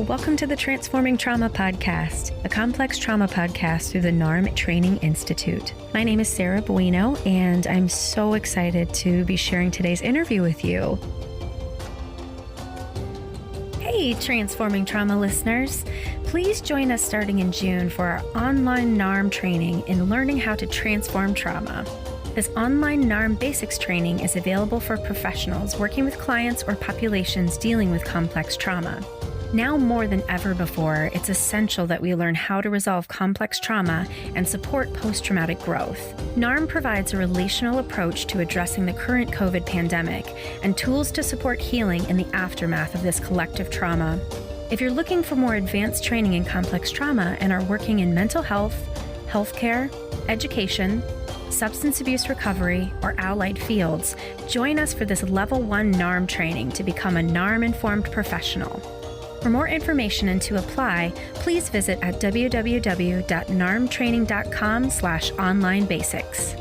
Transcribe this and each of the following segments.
welcome to the Transforming Trauma Podcast, a complex trauma podcast through the NARM Training Institute. My name is Sarah Bueno, and I'm so excited to be sharing today's interview with you. Hey, Transforming Trauma listeners. Please join us starting in June for our online NARM training in learning how to transform trauma. This online NARM basics training is available for professionals working with clients or populations dealing with complex trauma. Now more than ever before, it's essential that we learn how to resolve complex trauma and support post-traumatic growth. NARM provides a relational approach to addressing the current COVID pandemic and tools to support healing in the aftermath of this collective trauma. If you're looking for more advanced training in complex trauma and are working in mental health, healthcare, education, substance abuse recovery, or allied fields, join us for this Level 1 NARM training to become a NARM-informed professional. For more information and to apply, please visit at www.narmtraining.com/online-basics.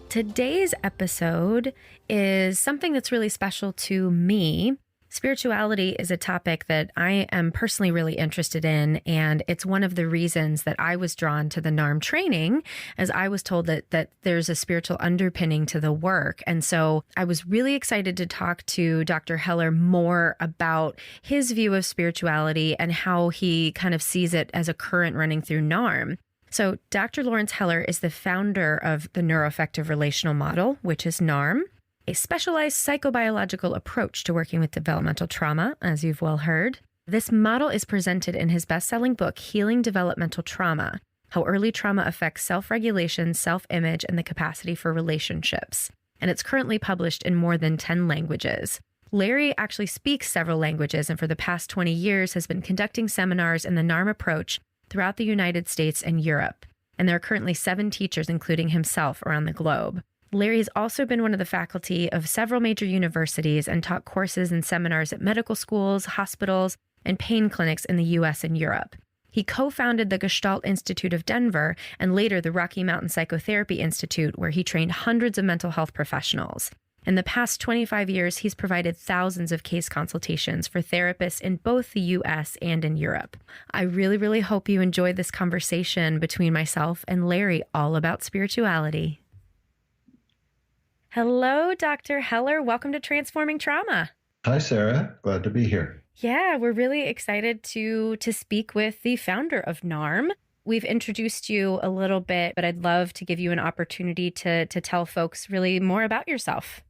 Today's episode is something that's really special to me. Spirituality is a topic that I am personally really interested in, and it's one of the reasons that I was drawn to the NARM training, as I was told that there's a spiritual underpinning to the work. And so I was really excited to talk to Dr. Heller more about his view of spirituality and how he kind of sees it as a current running through NARM. So Dr. Laurence Heller is the founder of the NeuroAffective Relational Model, which is NARM, a specialized psychobiological approach to working with developmental trauma, as you've well heard. This model is presented in his best-selling book, Healing Developmental Trauma: How Early Trauma Affects Self-Regulation, Self-Image, and the Capacity for Relationships. And it's currently published in more than 10 languages. Larry actually speaks several languages, and for the past 20 years has been conducting seminars in the NARM approach throughout the United States and Europe. And there are currently 7 teachers, including himself, around the globe. Larry has also been one of the faculty of several major universities and taught courses and seminars at medical schools, hospitals, and pain clinics in the US and Europe. He co-founded the Gestalt Institute of Denver and later the Rocky Mountain Psychotherapy Institute, where he trained hundreds of mental health professionals. In the past 25 years, he's provided thousands of case consultations for therapists in both the US and in Europe. I really, really hope you enjoyed this conversation between myself and Larry all about spirituality. Hello, Dr. Heller. Welcome to Transforming Trauma. Hi, Sarah. Glad to be here. Yeah, we're really excited to speak with the founder of NARM. We've introduced you a little bit, but I'd love to give you an opportunity to tell folks really more about yourself.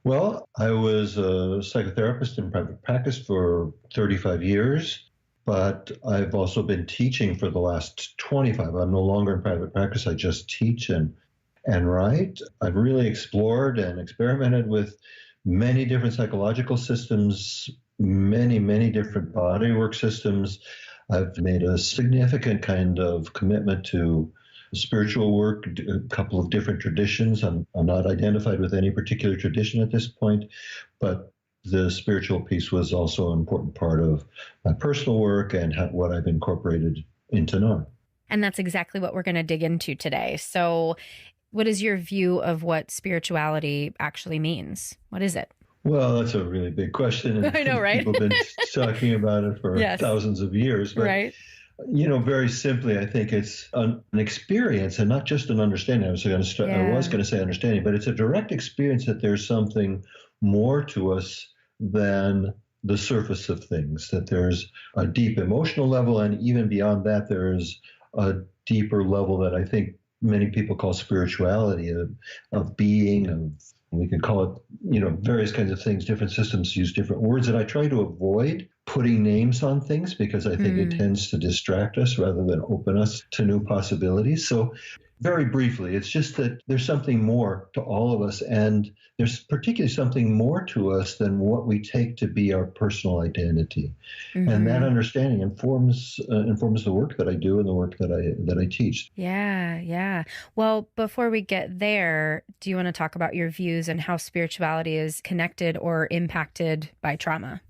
Well, I was a psychotherapist in private practice for 35 years, but I've also been teaching for the last 25. I'm no longer in private practice. I just teach and write. I've really explored and experimented with many different psychological systems, many different bodywork systems. I've made a significant kind of commitment to spiritual work, a couple of different traditions. I'm not identified with any particular tradition at this point, but the spiritual piece was also an important part of my personal work and what I've incorporated into NARM. And that's exactly what we're going to dig into today. So what is your view of what spirituality actually means? What is it? Well, that's a really big question. And I know, right? People have been talking about it for Yes. thousands of years. But, Right. Very simply, I think it's an experience and not just an understanding. I was going to say understanding, but it's a direct experience that there's something more to us than the surface of things, that there's a deep emotional level, and even beyond that, there's a deeper level that I think many people call spirituality, of being, we can call it, various kinds of things. Different systems use different words, and I try to avoid putting names on things because I think it tends to distract us rather than open us to new possibilities. So very briefly, it's just that there's something more to all of us, and there's particularly something more to us than what we take to be our personal identity. Mm-hmm. And that understanding informs the work that I do and the work that I teach. Yeah. Well, before we get there, do you want to talk about your views and how spirituality is connected or impacted by trauma?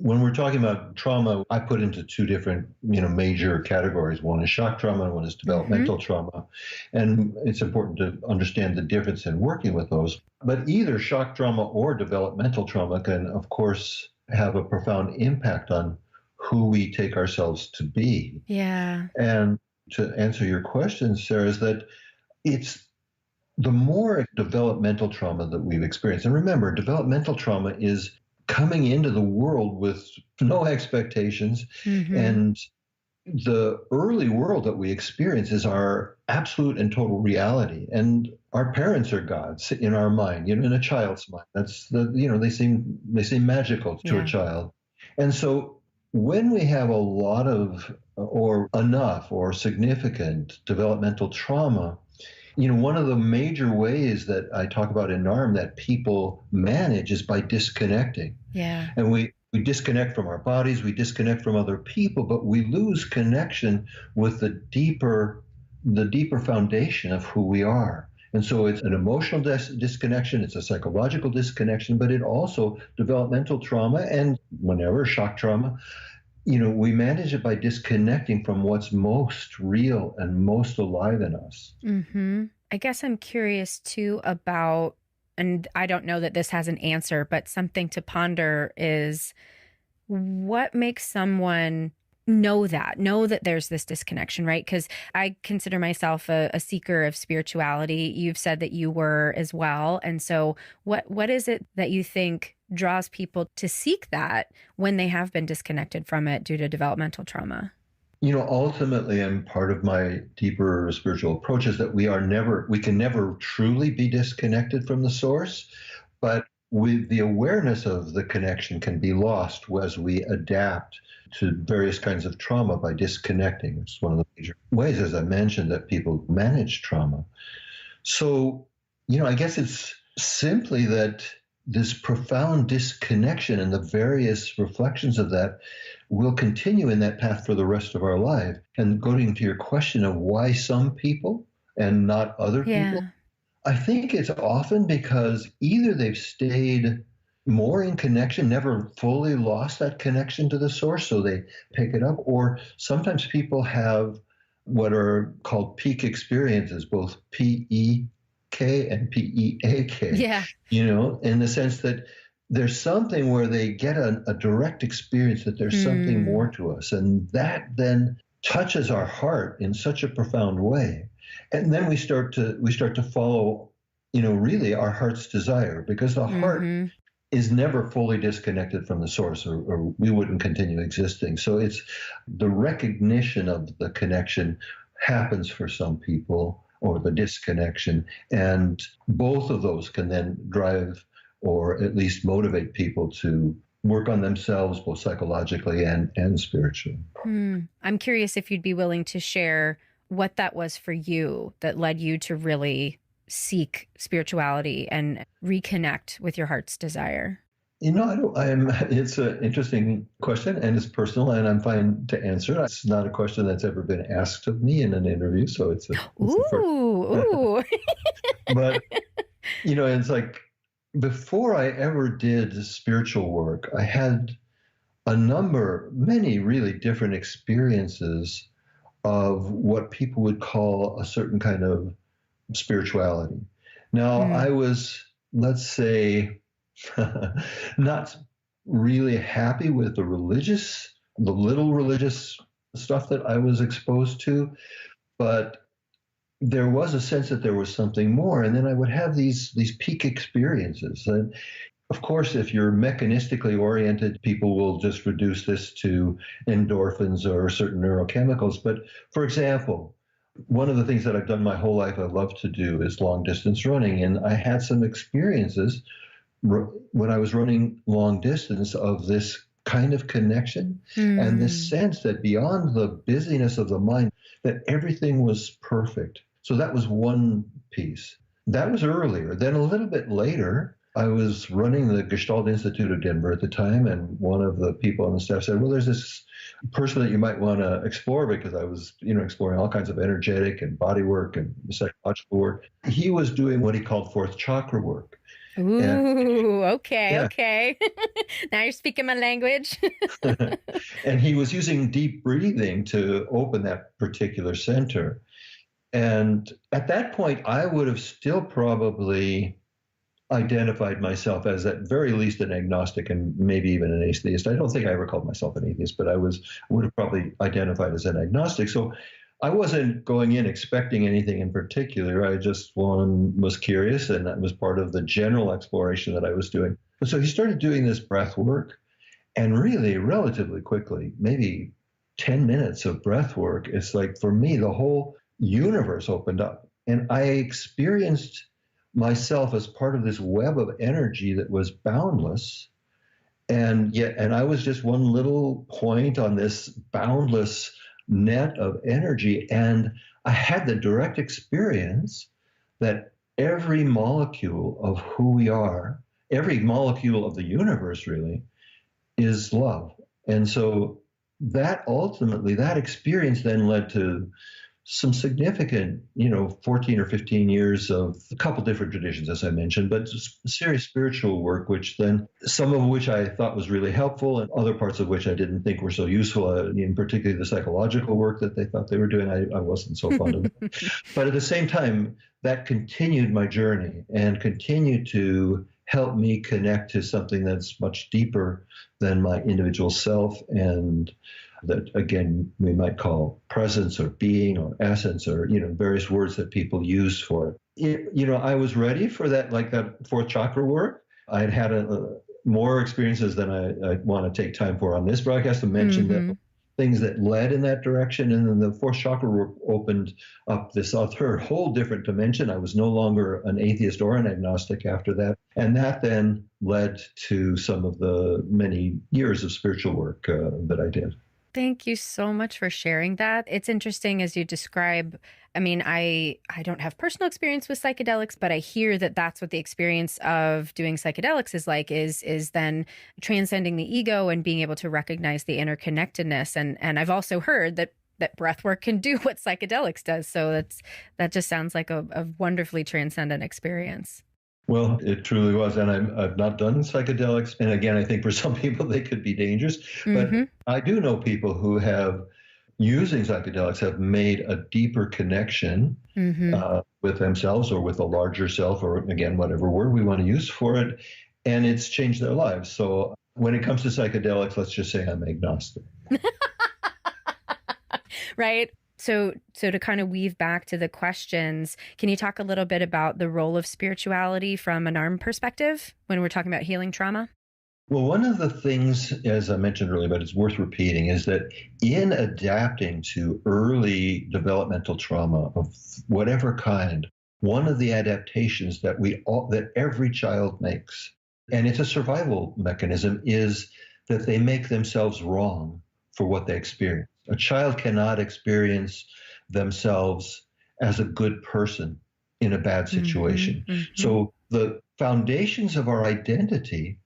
when we're talking about trauma, I put into two different, major categories. One is shock trauma and one is Mm-hmm. developmental trauma. And it's important to understand the difference in working with those. But either shock trauma or developmental trauma can, of course, have a profound impact on who we take ourselves to be. Yeah. And to answer your question, Sarah, is that it's the more developmental trauma that we've experienced. And remember, developmental trauma is coming into the world with no expectations. Mm-hmm. And the early world that we experience is our absolute and total reality. And our parents are gods in our mind, in a child's mind. That's they seem magical to a child. And so when we have a lot of or enough or significant developmental trauma, one of the major ways that I talk about in NARM that people manage is by disconnecting. Yeah. And we disconnect from our bodies, we disconnect from other people, but we lose connection with the deeper foundation of who we are. And so it's an emotional disconnection, it's a psychological disconnection, but it also developmental trauma and whenever shock trauma, we manage it by disconnecting from what's most real and most alive in us. Mm-hmm. I guess I'm curious too about, and I don't know that this has an answer, but something to ponder is what makes someone know that there's this disconnection, right? Because I consider myself a seeker of spirituality. You've said that you were as well. And so what is it that you think draws people to seek that when they have been disconnected from it due to developmental trauma? Ultimately, and part of my deeper spiritual approach is that we can never truly be disconnected from the source, but with the awareness of the connection can be lost as we adapt to various kinds of trauma by disconnecting. It's one of the major ways, as I mentioned, that people manage trauma. So, I guess it's simply that this profound disconnection and the various reflections of that will continue in that path for the rest of our life. And going to your question of why some people and not other people, I think it's often because either they've stayed more in connection, never fully lost that connection to the source, so they pick it up, or sometimes people have what are called peak experiences, both P-E-K and P-E-A-K. Yeah. In the sense that there's something where they get a direct experience that there's something more to us. And that then touches our heart in such a profound way. And then we start to follow, really our heart's desire, because the heart is never fully disconnected from the source, or we wouldn't continue existing. So it's the recognition of the connection happens for some people, or the disconnection. And both of those can then drive or at least motivate people to work on themselves, both psychologically and spiritually. I'm curious if you'd be willing to share what that was for you that led you to really seek spirituality and reconnect with your heart's desire. It's an interesting question and it's personal and I'm fine to answer. It's not a question that's ever been asked of me in an interview. So it's ooh. But, it's like, before I ever did spiritual work, I had many really different experiences of what people would call a certain kind of spirituality. Now, I was, let's say, not really happy with the little religious stuff that I was exposed to, but there was a sense that there was something more. And then I would have these peak experiences. And of course, if you're mechanistically oriented, people will just reduce this to endorphins or certain neurochemicals. But for example, one of the things that I've done my whole life I love to do is long distance running. And I had some experiences when I was running long distance of this kind of connection and this sense that beyond the busyness of the mind, that everything was perfect. So that was one piece. That was earlier. Then a little bit later, I was running the Gestalt Institute of Denver at the time, and one of the people on the staff said, well, there's this person that you might want to explore, because I was, exploring all kinds of energetic and body work and psychological work. He was doing what he called fourth chakra work. Ooh, okay, Yeah. okay. Now you're speaking my language. And he was using deep breathing to open that particular center. And at that point, I would have still probably identified myself as at very least an agnostic and maybe even an atheist. I don't think I ever called myself an atheist, but I would have probably identified as an agnostic. So I wasn't going in expecting anything in particular. I just was curious, and that was part of the general exploration that I was doing. So he started doing this breath work, and really relatively quickly, maybe 10 minutes of breath work, it's like for me, the whole universe opened up. And I experienced myself as part of this web of energy that was boundless. And I was just one little point on this boundless net of energy. And I had the direct experience that every molecule of who we are, every molecule of the universe really, is love. And so that ultimately, that experience then led to some significant, 14 or 15 years of a couple different traditions, as I mentioned, but serious spiritual work, which then some of which I thought was really helpful and other parts of which I didn't think were so useful, in particularly the psychological work that they thought they were doing. I wasn't so fond of it. But at the same time, that continued my journey and continued to help me connect to something that's much deeper than my individual self, and that, again, we might call presence or being or essence or, various words that people use for it. I was ready for that, like that fourth chakra work. I had had more experiences than I want to take time for on this broadcast to mention the things that led in that direction. And then the fourth chakra work opened up this other whole different dimension. I was no longer an atheist or an agnostic after that. And that then led to some of the many years of spiritual work that I did. Thank you so much for sharing that. It's interesting as you describe. I mean, I don't have personal experience with psychedelics, but I hear that that's what the experience of doing psychedelics is like, is then transcending the ego and being able to recognize the interconnectedness. And I've also heard that breath work can do what psychedelics does. So that just sounds like a wonderfully transcendent experience. Well, it truly was. And I've not done psychedelics. And again, I think for some people they could be dangerous. But I do know people who have, using psychedelics, have made a deeper connection with themselves or with a larger self, or again, whatever word we want to use for it. And it's changed their lives. So when it comes to psychedelics, let's just say I'm agnostic. Right. So to kind of weave back to the questions, can you talk a little bit about the role of spirituality from a NARM perspective when we're talking about healing trauma? Well, one of the things, as I mentioned earlier, but it's worth repeating, is that in adapting to early developmental trauma of whatever kind, one of the adaptations that every child makes, and it's a survival mechanism, is that they make themselves wrong for what they experience. A child cannot experience themselves as a good person in a bad situation. So the foundations of our identity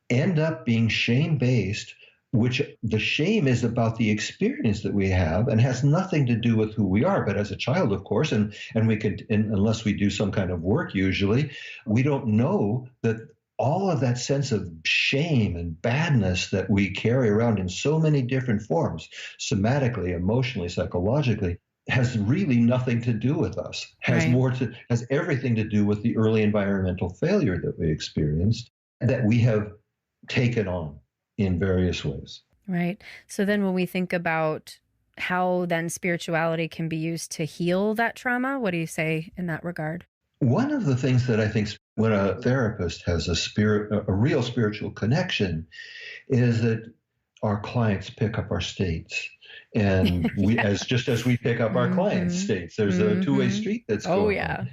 end up being shame-based, which the shame is about the experience that we have and has nothing to do with who we are. But as a child, of course, and we could, unless we do some kind of work usually, we don't know that all of that sense of shame and badness that we carry around in so many different forms, somatically, emotionally, psychologically, has really nothing to do with us, has everything to do with the early environmental failure that we experienced, that we have taken on in various ways. Right. So then when we think about how then spirituality can be used to heal that trauma, what do you say in that regard? One of the things that I think when a therapist has a real spiritual connection, is that our clients pick up our states. And we, as we pick up our clients' states, there's a two-way street that's going on.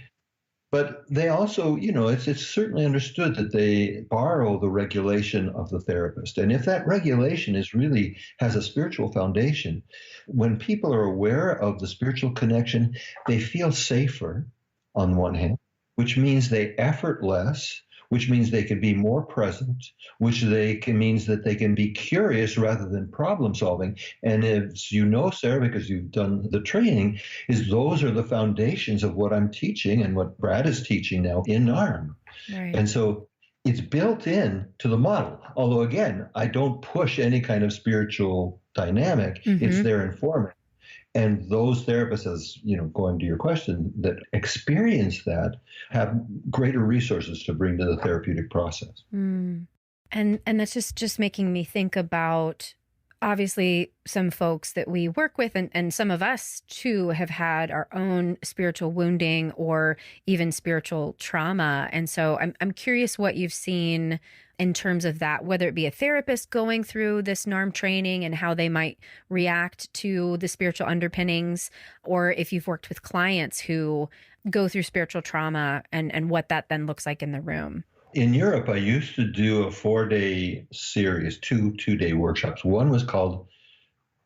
But they also, it's certainly understood that they borrow the regulation of the therapist. And if that regulation has a spiritual foundation, when people are aware of the spiritual connection, they feel safer on one hand, which means they effort less which means they can be more present, which means that they can be curious rather than problem solving. And as you know, Sarah, because you've done the training, is those are the foundations of what I'm teaching and what Brad is teaching now in NARM. Right. And so it's built in to the model. Although, again, I don't push any kind of spiritual dynamic. It's there informing. And those therapists, as going to your question, that experience that have greater resources to bring to the therapeutic process. And that's just making me think about, obviously, some folks that we work with, and some of us too have had our own spiritual wounding or even spiritual trauma. And so I'm curious what you've seen in terms of that, whether it be a therapist going through this NARM training and how they might react to the spiritual underpinnings, or if you've worked with clients who go through spiritual trauma and what that then looks like in the room. In Europe, I used to do a 4-day series, two-day workshops. One was called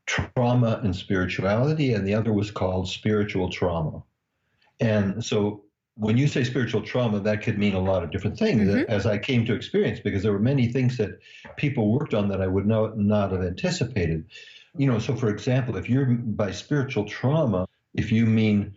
Trauma and Spirituality, and the other was called Spiritual Trauma. And so when you say spiritual trauma, that could mean a lot of different things, as I came to experience, because there were many things that people worked on that I would not have anticipated. So for example, if you're by spiritual trauma, if you mean,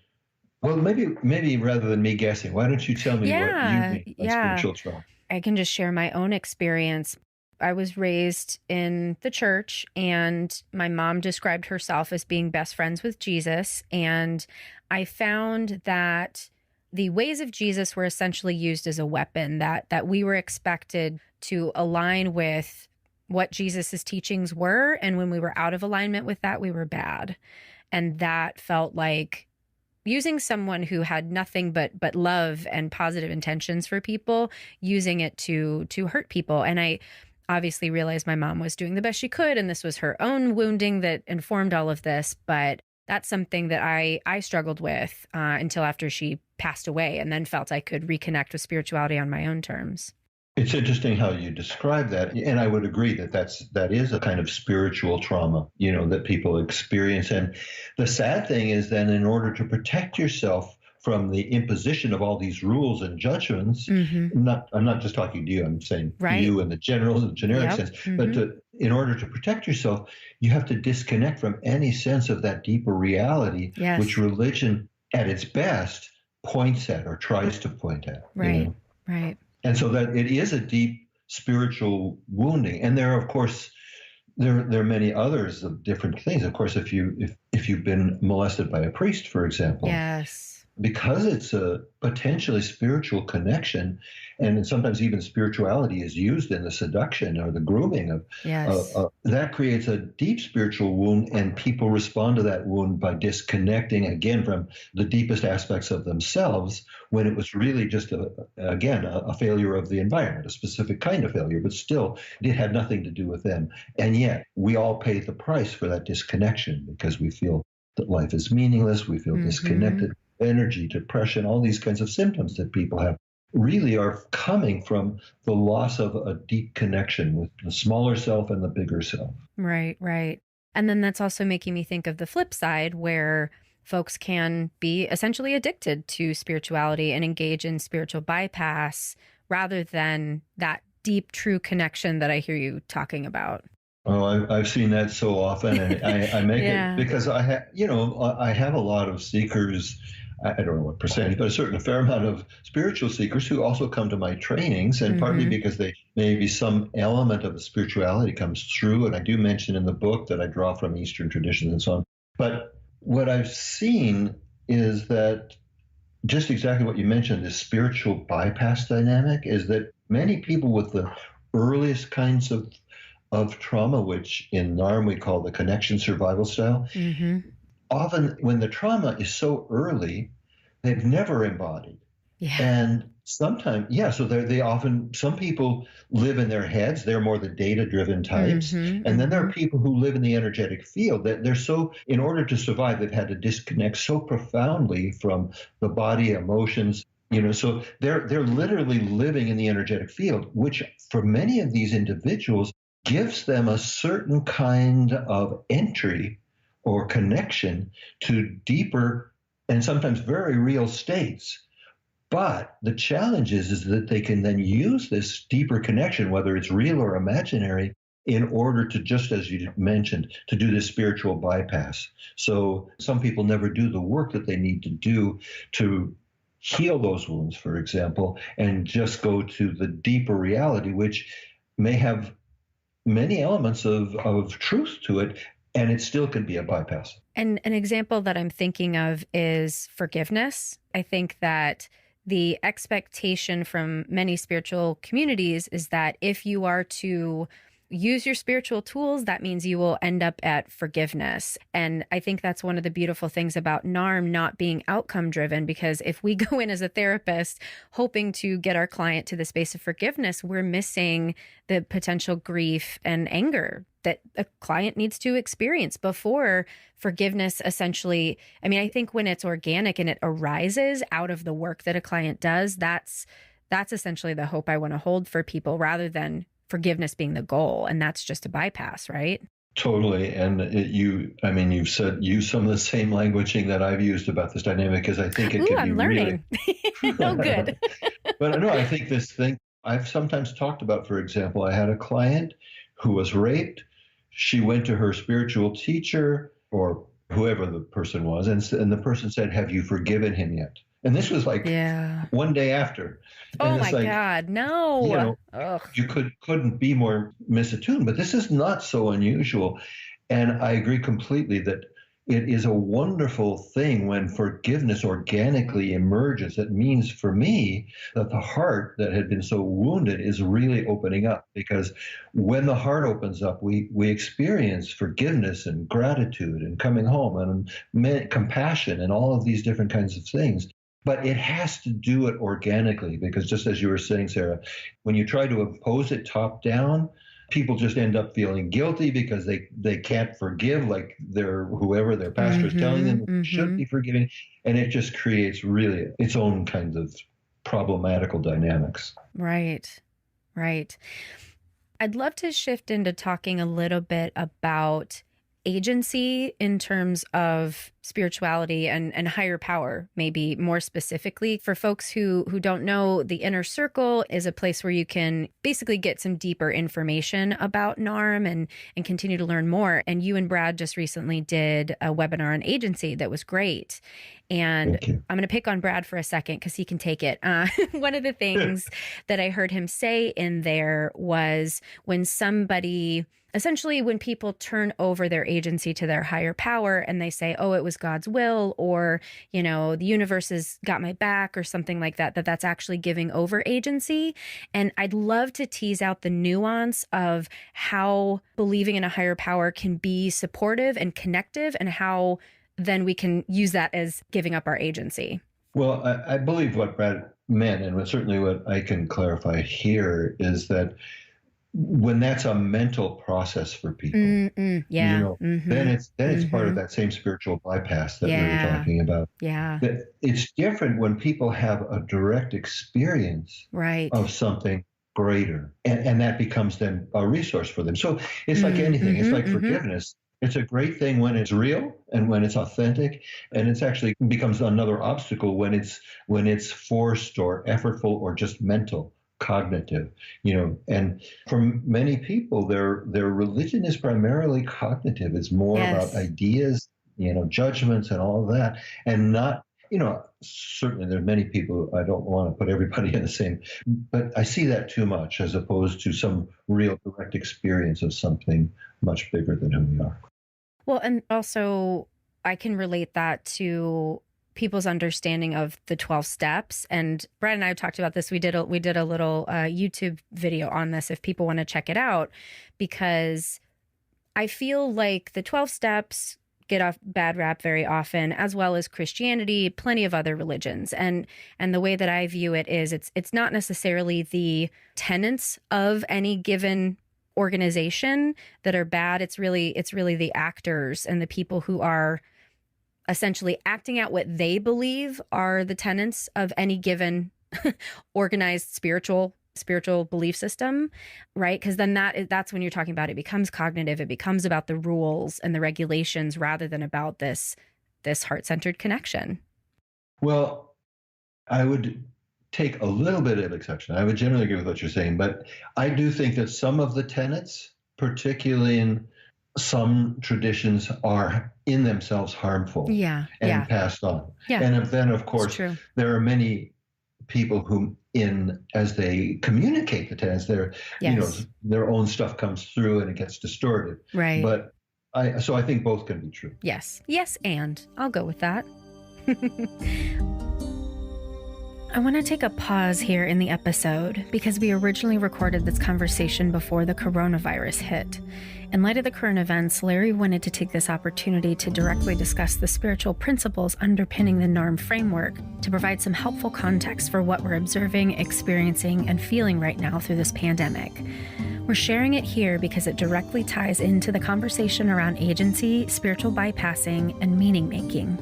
well, maybe rather than me guessing, why don't you tell me what you mean by spiritual trauma? I can just share my own experience. I was raised in the church, and my mom described herself as being best friends with Jesus. And I found that the ways of Jesus were essentially used as a weapon, that we were expected to align with what Jesus's teachings were. And when we were out of alignment with that, we were bad. And that felt like using someone who had nothing but love and positive intentions for people, using it to hurt people. And I obviously realized my mom was doing the best she could, and this was her own wounding that informed all of this. But that's something that I struggled with until after she passed away, and then felt I could reconnect with spirituality on my own terms. It's interesting how you describe that. And I would agree that is a kind of spiritual trauma, that people experience. And the sad thing is then, in order to protect yourself from the imposition of all these rules and judgments, I'm not just talking to you, I'm saying you in the generic sense, but in order to protect yourself, you have to disconnect from any sense of that deeper reality, which religion at its best points at or tries to point at. Right. And so that it is a deep spiritual wounding. And there are, of course, there are many others of different things. Of course, if you've been molested by a priest, for example, because it's a potentially spiritual connection, and sometimes even spirituality is used in the seduction or the grooming of that creates a deep spiritual wound, and people respond to that wound by disconnecting again from the deepest aspects of themselves, when it was really just a failure of the environment, a specific kind of failure, but still it had nothing to do with them. And yet we all pay the price for that disconnection, because we feel that life is meaningless, we feel disconnected. Energy, depression, all these kinds of symptoms that people have really are coming from the loss of a deep connection with the smaller self and the bigger self. Right. And then that's also making me think of the flip side, where folks can be essentially addicted to spirituality and engage in spiritual bypass rather than that deep, true connection that I hear you talking about. Oh, I've seen that so often, and I make it because I have a lot of seekers. I don't know what percentage, but a fair amount of spiritual seekers who also come to my trainings, and partly because maybe some element of the spirituality comes through. And I do mention in the book that I draw from Eastern traditions and so on. But what I've seen is that just exactly what you mentioned, this spiritual bypass dynamic, is that many people with the earliest kinds of trauma, which in NARM we call the connection survival style, often when the trauma is so early, they've never embodied. And sometimes, so they often, some people live in their heads, they're more the data-driven types. And then there are people who live in the energetic field that they're so, in order to survive, they've had to disconnect so profoundly from the body, emotions, so they're literally living in the energetic field, which for many of these individuals gives them a certain kind of entry or connection to deeper and sometimes very real states. But the challenge is that they can then use this deeper connection, whether it's real or imaginary, in order to, just as you mentioned, to do this spiritual bypass. So some people never do the work that they need to do to heal those wounds, for example, and just go to the deeper reality, which may have many elements of truth to it, and it still can be a bypass. And an example that I'm thinking of is forgiveness. I think that the expectation from many spiritual communities is that if you are to use your spiritual tools, that means you will end up at forgiveness. And I think that's one of the beautiful things about NARM not being outcome driven, because if we go in as a therapist hoping to get our client to the space of forgiveness, we're missing the potential grief and anger that a client needs to experience before forgiveness essentially. I mean, I think when it's organic and it arises out of the work that a client does, that's essentially the hope I want to hold for people, rather than forgiveness being the goal. And that's just a bypass, right? Totally. And you've use some of the same languaging that I've used about this dynamic, because I think it can I'm be learning. Really... Oh, good. But no, I think this thing I've sometimes talked about, for example, I had a client who was raped. She went to her spiritual teacher or whoever the person was, and the person said, "Have you forgiven him yet?" And this was like one day after. Oh my God, no. You couldn't be more misattuned, but this is not so unusual. And I agree completely that it is a wonderful thing when forgiveness organically emerges. It means for me that the heart that had been so wounded is really opening up, because when the heart opens up, we experience forgiveness and gratitude and coming home and compassion and all of these different kinds of things. But it has to do it organically, because just as you were saying, Sarah, when you try to impose it top down, people just end up feeling guilty because they can't forgive, like whoever their pastor is telling them should be forgiving. And it just creates really its own kinds of problematical dynamics. Right. I'd love to shift into talking a little bit about agency in terms of spirituality and higher power, maybe more specifically. For folks who don't know, the Inner Circle is a place where you can basically get some deeper information about NARM and continue to learn more. And you and Brad just recently did a webinar on agency that was great. And I'm going to pick on Brad for a second because he can take it. One of the things that I heard him say in there was when people turn over their agency to their higher power and they say, oh, it was God's will, or, the universe has got my back or something like that, that's actually giving over agency. And I'd love to tease out the nuance of how believing in a higher power can be supportive and connective, and how then we can use that as giving up our agency. Well, I believe what Brad meant, and certainly what I can clarify here, is that when that's a mental process for people, then it's part of that same spiritual bypass that we were talking about. Yeah. But it's different when people have a direct experience of something greater, and that becomes then a resource for them. So it's like anything. It's like forgiveness. It's a great thing when it's real and when it's authentic, and it's actually becomes another obstacle when it's forced or effortful or just mental, cognitive, and for many people, their religion is primarily cognitive. It's more about ideas, judgments and all of that, and not, certainly there are many people, I don't want to put everybody in the same, but I see that too much as opposed to some real direct experience of something much bigger than who we are. Well, and also I can relate that to people's understanding of the 12 steps. And Brad and I have talked about this. We did a little YouTube video on this if people want to check it out, because I feel like the 12 steps get a bad rap very often, as well as Christianity, plenty of other religions. And the way that I view it is it's not necessarily the tenets of any given organization that are bad. It's really the actors and the people who are essentially acting out what they believe are the tenets of any given organized spiritual belief system, right? Because then that's when you're talking about it becomes cognitive. It becomes about the rules and the regulations rather than about this heart-centered connection. Well, I would take a little bit of exception. I would generally agree with what you're saying, but I do think that some of the tenets, particularly in some traditions, are in themselves harmful Yeah. and Yeah. passed on. Yeah. And then, of It's course, true. there are many people who, as they communicate the tenets, Yes. their own stuff comes through and it gets distorted. Right. But so I think both can be true. Yes. Yes. And I'll go with that. I want to take a pause here in the episode because we originally recorded this conversation before the coronavirus hit. In light of the current events, Larry wanted to take this opportunity to directly discuss the spiritual principles underpinning the NARM framework to provide some helpful context for what we're observing, experiencing, and feeling right now through this pandemic. We're sharing it here because it directly ties into the conversation around agency, spiritual bypassing, and meaning making.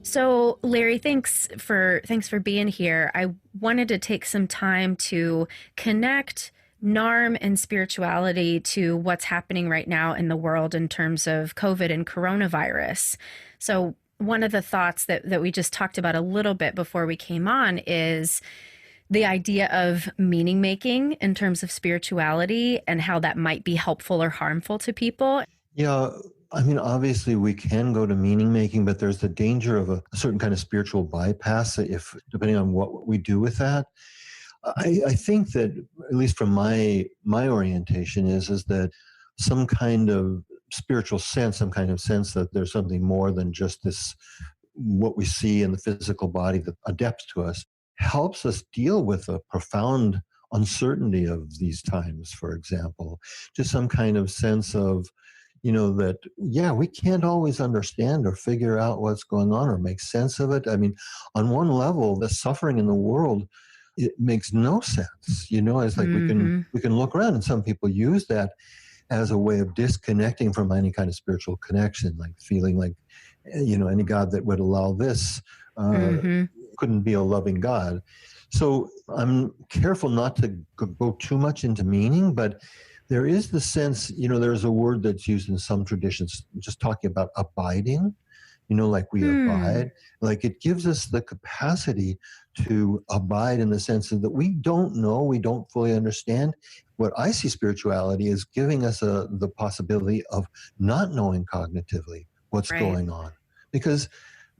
So, Larry, thanks for being here. I wanted to take some time to connect NARM and spirituality to what's happening right now in the world in terms of COVID and coronavirus. So, one of the thoughts that we just talked about a little bit before we came on is the idea of meaning making in terms of spirituality and how that might be helpful or harmful to people. Yeah. I mean, obviously we can go to meaning making, but there's the danger of a certain kind of spiritual bypass if depending on what we do with that. I think that, at least from my orientation, is that some kind of spiritual sense, some kind of sense that there's something more than just this, what we see in the physical body that adapts to us, helps us deal with a profound uncertainty of these times, for example. Just some kind of sense of, that, we can't always understand or figure out what's going on or make sense of it. I mean, on one level, the suffering in the world, it makes no sense. It's like we can look around, and some people use that as a way of disconnecting from any kind of spiritual connection, like feeling like, any God that would allow this couldn't be a loving God. So I'm careful not to go too much into meaning, but there is the sense, there's a word that's used in some traditions, just talking about abiding, like we abide, like it gives us the capacity to abide in the sense that we don't know, we don't fully understand. What I see spirituality is giving us the possibility of not knowing cognitively what's going on, because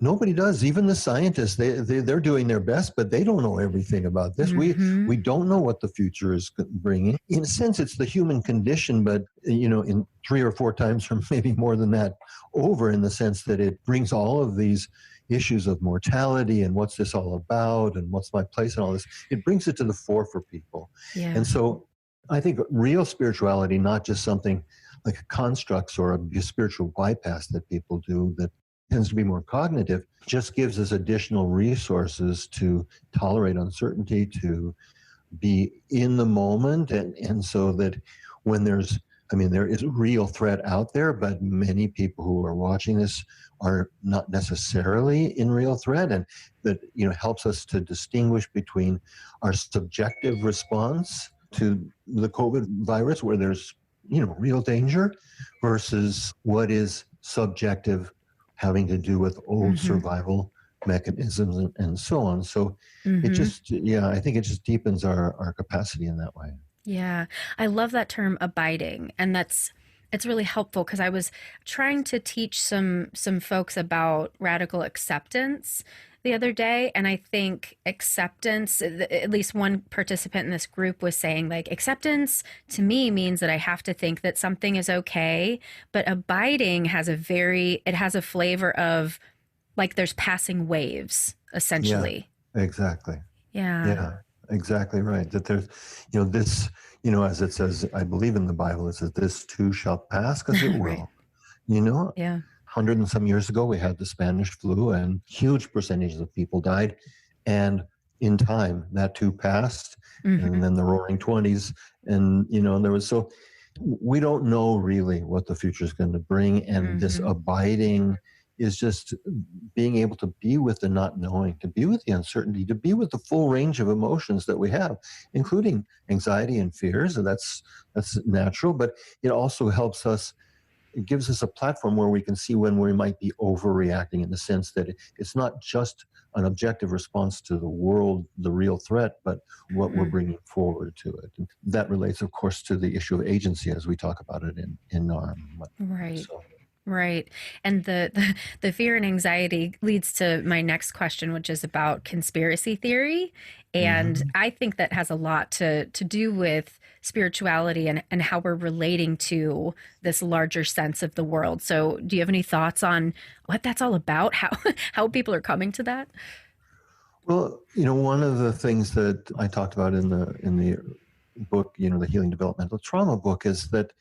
nobody does. Even the scientists, they're doing their best, but they don't know everything about this. We don't know what the future is bringing. In a sense, it's the human condition, but in 3 or 4 times, or maybe more than that, over, in the sense that it brings all of these issues of mortality and what's this all about and what's my place and all this. It brings it to the fore for people. Yeah. And so I think real spirituality, not just something like constructs or a spiritual bypass that people do that tends to be more cognitive, just gives us additional resources to tolerate uncertainty, to be in the moment. And so that when there is a real threat out there, but many people who are watching this are not necessarily in real threat. And that, helps us to distinguish between our subjective response to the COVID virus, where there's, real danger, versus what is subjective, having to do with old survival mechanisms and so on. So it just, I think it just deepens our capacity in that way. Yeah. I love that term abiding. And it's really helpful because I was trying to teach some folks about radical acceptance the other day. And I think acceptance, at least one participant in this group was saying, like, acceptance to me means that I have to think that something is okay, but abiding has a flavor of like there's passing waves, essentially. Yeah, exactly. Yeah, exactly right. That there's, this, as it says, I believe in the Bible, it says, this too shall pass, because it will. Right. Yeah. 100 and some years ago, we had the Spanish flu, and huge percentages of people died. And in time, that too passed. And then the Roaring 20s, and there was, so we don't know really what the future is going to bring. And this abiding is just being able to be with the not knowing, to be with the uncertainty, to be with the full range of emotions that we have, including anxiety and fears. And that's natural, but it also helps us it gives us a platform where we can see when we might be overreacting, in the sense that it's not just an objective response to the world, the real threat, but what we're bringing forward to it. And that relates, of course, to the issue of agency as we talk about it in NARM. Right. So. Right. And the fear and anxiety leads to my next question, which is about conspiracy theory. And I think that has a lot to do with spirituality and how we're relating to this larger sense of the world. So do you have any thoughts on what that's all about? How people are coming to that? Well, one of the things that I talked about in the book, the Healing Developmental Trauma book, is that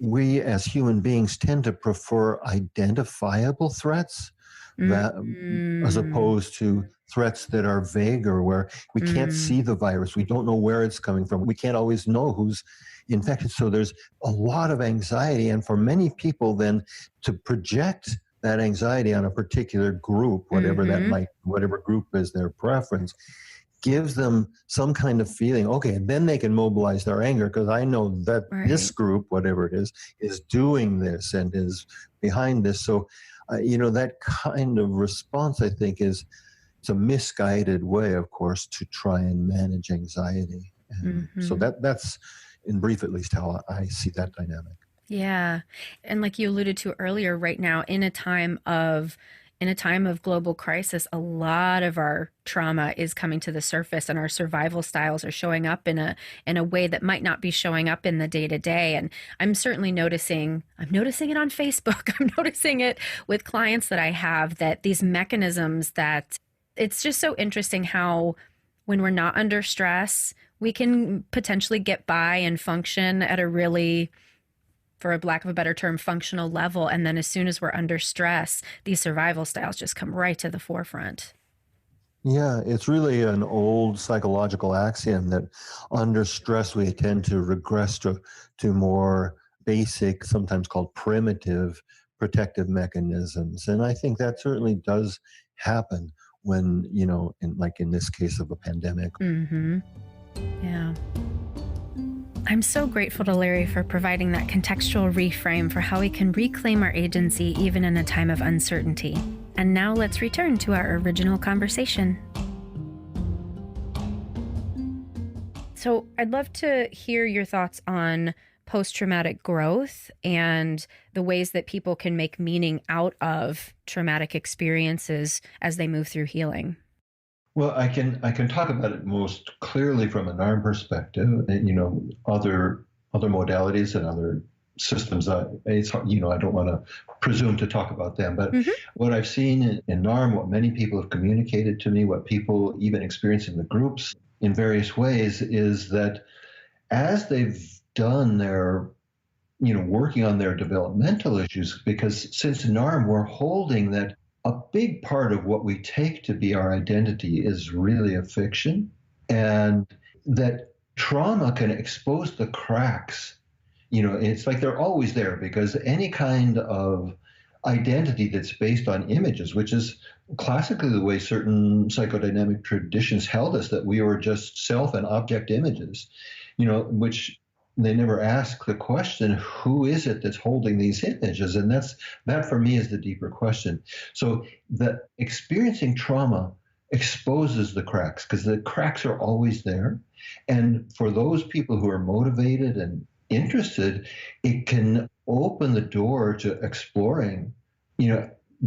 we as human beings tend to prefer identifiable threats that, as opposed to threats that are vaguer, where we can't see the virus. We don't know where it's coming from. We can't always know who's infected. So there's a lot of anxiety. And for many people, then, to project that anxiety on a particular group, whatever that whatever group is their preference, gives them some kind of feeling, okay, and then they can mobilize their anger because I know that this group, whatever it is doing this and is behind this. So, that kind of response, I think, it's a misguided way, of course, to try and manage anxiety. And so that's, in brief, at least, how I see that dynamic. Yeah. And like you alluded to earlier, right now, in a time of global crisis, a lot of our trauma is coming to the surface, and our survival styles are showing up in a way that might not be showing up in the day to day. And I'm certainly noticing it on Facebook. I'm noticing it with clients that I have, that these mechanisms, that it's just so interesting how when we're not under stress, we can potentially get by and function at a really, for a lack of a better term, functional level. And then as soon as we're under stress, these survival styles just come right to the forefront. Yeah, it's really an old psychological axiom that under stress we tend to regress to in basic, sometimes called primitive, protective mechanisms. And I think that certainly does happen when, in this case of a pandemic. Yeah. I'm so grateful to Larry for providing that contextual reframe for how we can reclaim our agency even in a time of uncertainty. And now let's return to our original conversation. So I'd love to hear your thoughts on post-traumatic growth and the ways that people can make meaning out of traumatic experiences as they move through healing. Well, I can talk about it most clearly from an NARM perspective. And, other modalities and other systems. It's I don't want to presume to talk about them, but what I've seen in NARM, what many people have communicated to me, what people even experience in the groups in various ways, is that as they've done their, working on their developmental issues, because since NARM, we're holding that a big part of what we take to be our identity is really a fiction, and that trauma can expose the cracks. It's like they're always there, because any kind of identity that's based on images, which is classically the way certain psychodynamic traditions held us, that we were just self and object images, which they never ask the question, who is it that's holding these images? And that for me is the deeper question. So the experiencing trauma exposes the cracks, because the cracks are always there. And for those people who are motivated and interested, it can open the door to exploring,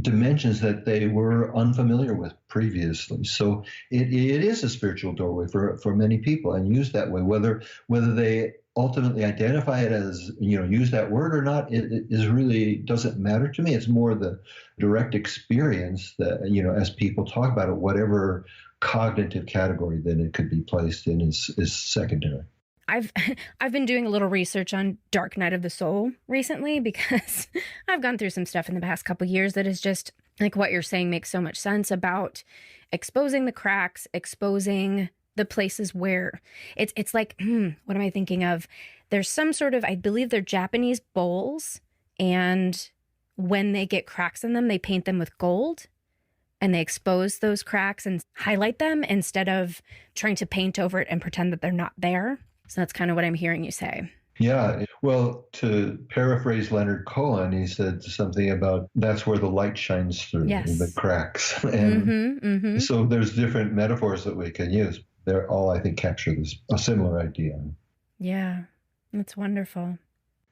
dimensions that they were unfamiliar with previously. So it is a spiritual doorway for many people, and used that way, whether they ultimately identify it as, use that word or not, it is really doesn't matter to me. It's more the direct experience that, as people talk about it, whatever cognitive category that it could be placed in is secondary. I've been doing a little research on Dark Night of the Soul recently, because I've gone through some stuff in the past couple of years that is just like what you're saying makes so much sense about exposing the cracks, exposing the places where it's like, what am I thinking of? There's some sort of, I believe they're Japanese bowls, and when they get cracks in them, they paint them with gold, and they expose those cracks and highlight them instead of trying to paint over it and pretend that they're not there. So that's kind of what I'm hearing you say. Yeah. Well, to paraphrase Leonard Cohen, he said something about that's where the light shines through in the Yes. cracks. And so there's different metaphors that we can use. They're all, I think, capture this a similar idea. Yeah. That's wonderful.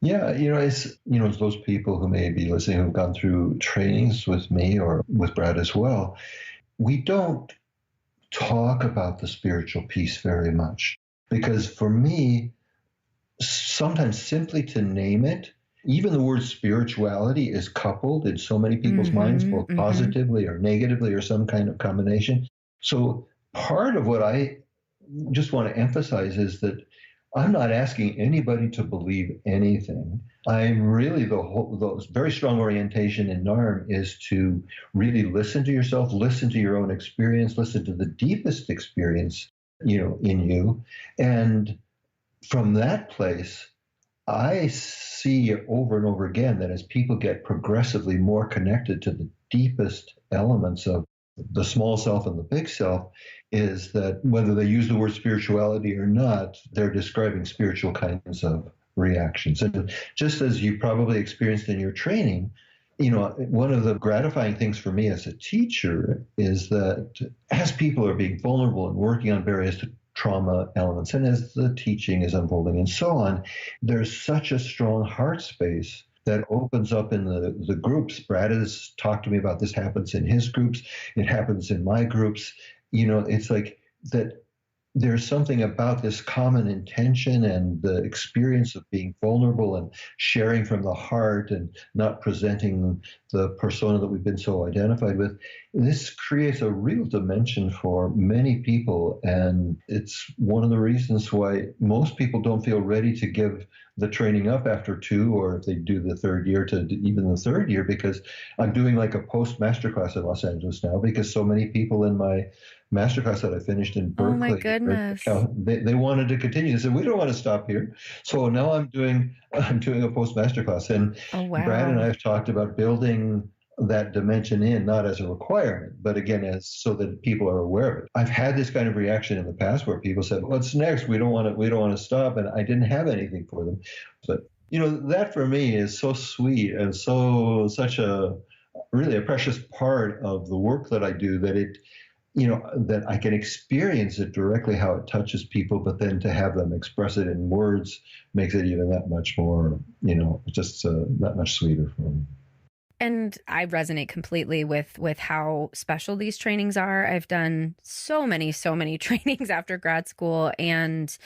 Yeah, it's those people who may be listening who've gone through trainings with me or with Brad as well. We don't talk about the spiritual piece very much because for me, sometimes simply to name it, even the word spirituality is coupled in so many people's minds, both positively or negatively or some kind of combination. So part of what I just want to emphasize is that I'm not asking anybody to believe anything. I'm really the very strong orientation in NARM is to really listen to yourself, listen to your own experience, listen to the deepest experience, in you. And from that place, I see over and over again that as people get progressively more connected to the deepest elements of the small self and the big self, is that whether they use the word spirituality or not, they're describing spiritual kinds of reactions. And just as you probably experienced in your training, one of the gratifying things for me as a teacher is that as people are being vulnerable and working on various trauma elements, and as the teaching is unfolding and so on, there's such a strong heart space that opens up in the groups. Brad has talked to me about this happens in his groups. It happens in my groups. It's like that there's something about this common intention and the experience of being vulnerable and sharing from the heart and not presenting the persona that we've been so identified with. This creates a real dimension for many people. And it's one of the reasons why most people don't feel ready to give the training up after 2, or if they do the 3rd year to even the 3rd year, because I'm doing like a post masterclass in Los Angeles now, because so many people in my masterclass that I finished in Berkeley, oh my goodness, they wanted to continue. They said, we don't want to stop here. So now I'm doing a post masterclass, and oh, wow. Brad and I have talked about building that dimension in, not as a requirement, but again, as so that people are aware of it. I've had this kind of reaction in the past where people said, what's next? We don't want to stop. And I didn't have anything for them. But, that for me is so sweet and such a really a precious part of the work that I do, that it, that I can experience it directly, how it touches people, but then to have them express it in words makes it even that much more, just that much sweeter for me. And I resonate completely with how special these trainings are. I've done so many trainings after grad school, and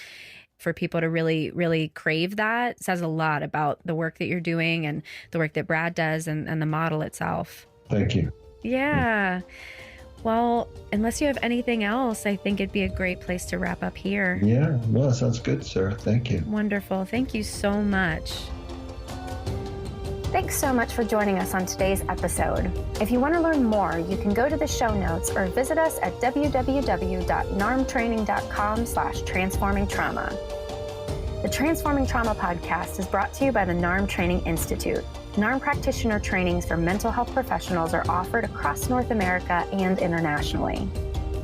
for people to really, really crave that says a lot about the work that you're doing and the work that Brad does and the model itself. Thank you. Yeah. Well, unless you have anything else, I think it'd be a great place to wrap up here. Yeah, no, that sounds good, Sarah. Thank you. Wonderful. Thank you so much. Thanks so much for joining us on today's episode. If you want to learn more, you can go to the show notes or visit us at www.narmtraining.com/transformingtrauma. The Transforming Trauma podcast is brought to you by the NARM Training Institute. NARM practitioner trainings for mental health professionals are offered across North America and internationally.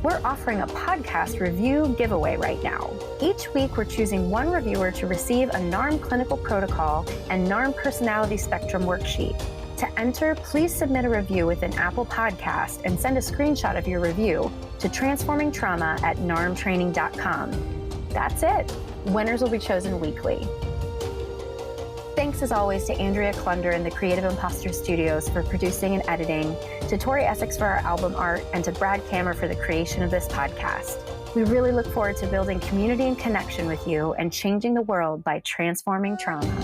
We're offering a podcast review giveaway right now. Each week, we're choosing one reviewer to receive a NARM clinical protocol and NARM personality spectrum worksheet. To enter, please submit a review within Apple Podcast and send a screenshot of your review to transformingtrauma@narmtraining.com. That's it. Winners will be chosen weekly. Thanks as always to Andrea Klunder and the Creative Imposter Studios for producing and editing, to Tori Essex for our album art, and to Brad Kammer for the creation of this podcast. We really look forward to building community and connection with you and changing the world by transforming trauma.